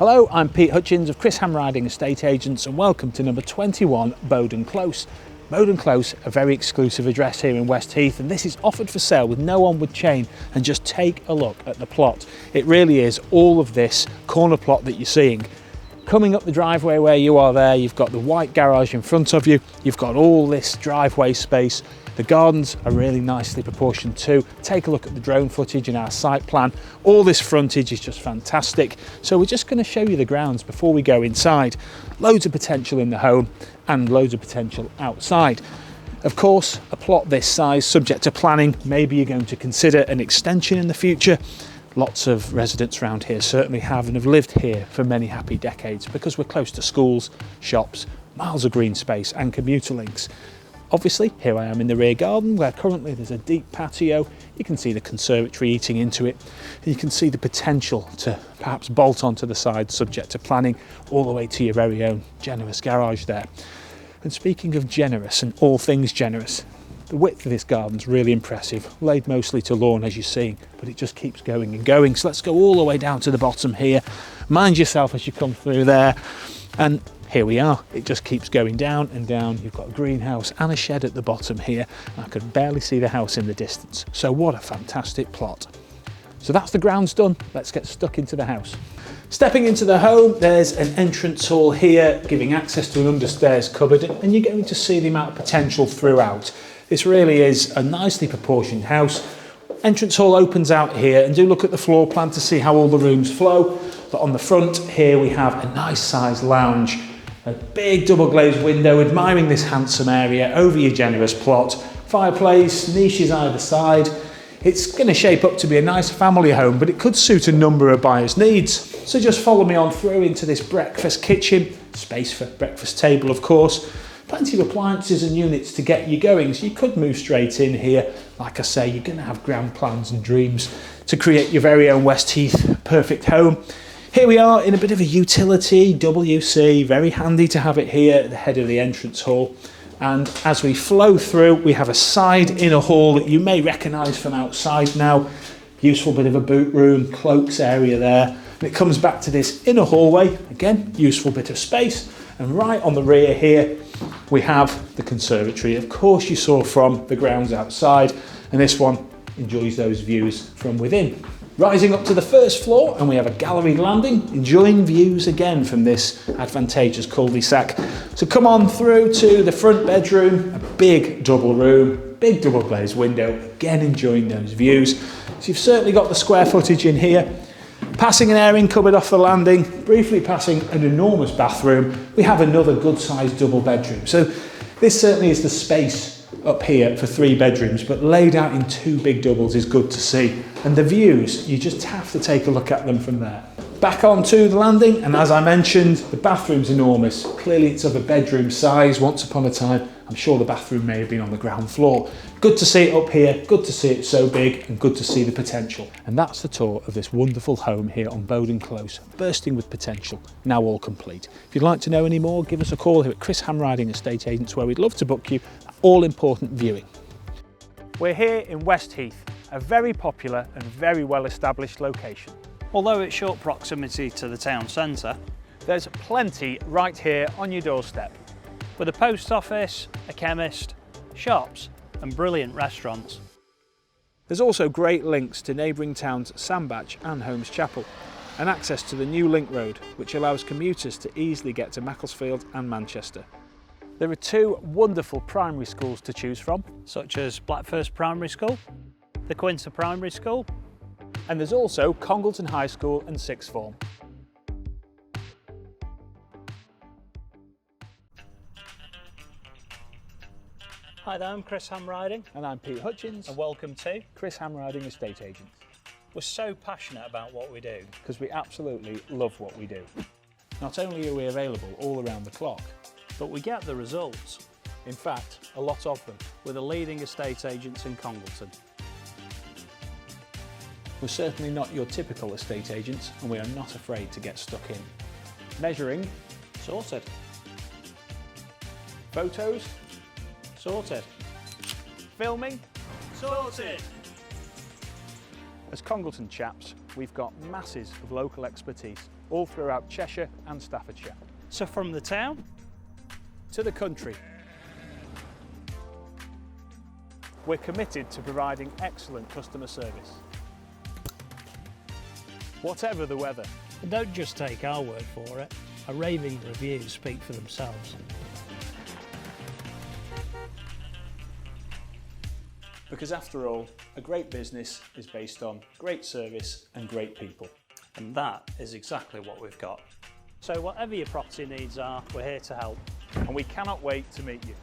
Hello, I'm Pete Hutchins of Chris Ham Riding Estate Agents and welcome to number 21 Bowden Close. Bowden Close, a very exclusive address here in West Heath, and this is offered for sale with no onward chain. And just take a look at the plot. It really is all of this corner plot that you're seeing. Coming up the driveway where you are there, you've got the white garage in front of you, you've got all this driveway space. The gardens are really nicely proportioned too. Take a look at the drone footage in our site plan. All this frontage is just fantastic. So we're just going to show you the grounds before we go inside. Loads of potential in the home and loads of potential outside. Of course, a plot this size, subject to planning, maybe you're going to consider an extension in the future. Lots of residents around here certainly have and have lived here for many happy decades because we're close to schools, shops, miles of green space and commuter links. Obviously, here I am in the rear garden where currently there's a deep patio. You can see the conservatory eating into it. And you can see the potential to perhaps bolt onto the side subject to planning all the way to your very own generous garage there. And speaking of generous and all things generous, the width of this garden's really impressive, laid mostly to lawn as you're seeing, but it just keeps going and going. So let's go all the way down to the bottom here. Mind yourself as you come through there. And here we are, it just keeps going down and down. You've got a greenhouse and a shed at the bottom here. I can barely see the house in the distance. So what a fantastic plot. So that's the grounds done. Let's get stuck into the house. Stepping into the home, there's an entrance hall here, giving access to an understairs cupboard, and you're going to see the amount of potential throughout. This really is a nicely proportioned house. Entrance hall opens out here, and do look at the floor plan to see how all the rooms flow. But on the front here, we have a nice sized lounge. A big double glazed window, admiring this handsome area over your generous plot. Fireplace, niches either side. It's going to shape up to be a nice family home, but it could suit a number of buyers' needs. So just follow me on through into this breakfast kitchen. Space for breakfast table, of course. Plenty of appliances and units to get you going, so you could move straight in here. Like I say, you're going to have grand plans and dreams to create your very own West Heath perfect home. Here we are in a bit of a utility, WC, very handy to have it here at the head of the entrance hall. And as we flow through, we have a side inner hall that you may recognise from outside now. Useful bit of a boot room, cloaks area there. And it comes back to this inner hallway, again, useful bit of space. And right on the rear here, we have the conservatory. Of course, you saw from the grounds outside, and this one enjoys those views from within. Rising up to the first floor, and we have a gallery landing, enjoying views again from this advantageous cul-de-sac. So come on through to the front bedroom, a big double room, big double glazed window, again enjoying those views. So you've certainly got the square footage in here. Passing an airing cupboard off the landing, briefly passing an enormous bathroom, we have another good sized double bedroom. So this certainly is the space up here for 3 bedrooms, but laid out in 2 big doubles is good to see. And the views, you just have to take a look at them from there. Back onto the landing, and as I mentioned, the bathroom's enormous. Clearly it's of a bedroom size. Once upon a time, I'm sure the bathroom may have been on the ground floor. Good to see it up here, good to see it so big, and good to see the potential. And that's the tour of this wonderful home here on Bowden Close, bursting with potential, now all complete. If you'd like to know any more, give us a call here at Chris Ham Riding Estate Agents, where we'd love to book you that all-important viewing. We're here in West Heath, a very popular and very well-established location. Although it's short proximity to the town centre, there's plenty right here on your doorstep. With a post office, a chemist, shops and brilliant restaurants. There's also great links to neighbouring towns Sandbach and Holmes Chapel, and access to the new link road, which allows commuters to easily get to Macclesfield and Manchester. There are 2 wonderful primary schools to choose from, such as Blackfirst Primary School, the Quinter Primary School, and there's also Congleton High School and Sixth Form. Hi there, I'm Chris Ham Riding. And I'm Pete Hutchins. And welcome to Chris Ham Riding Estate Agents. We're so passionate about what we do. Because we absolutely love what we do. Not only are we available all around the clock, but we get the results. In fact, a lot of them. We're the leading estate agents in Congleton. We're certainly not your typical estate agents, and we are not afraid to get stuck in. Measuring, sorted. Photos, sorted. Filming, sorted. As Congleton chaps, we've got masses of local expertise, all throughout Cheshire and Staffordshire. So from the town To the country, we're committed to providing excellent customer service. Whatever the weather. And don't just take our word for it. Our raving reviews speak for themselves. Because after all, a great business is based on great service and great people. And that is exactly what we've got. So whatever your property needs are, we're here to help. And we cannot wait to meet you.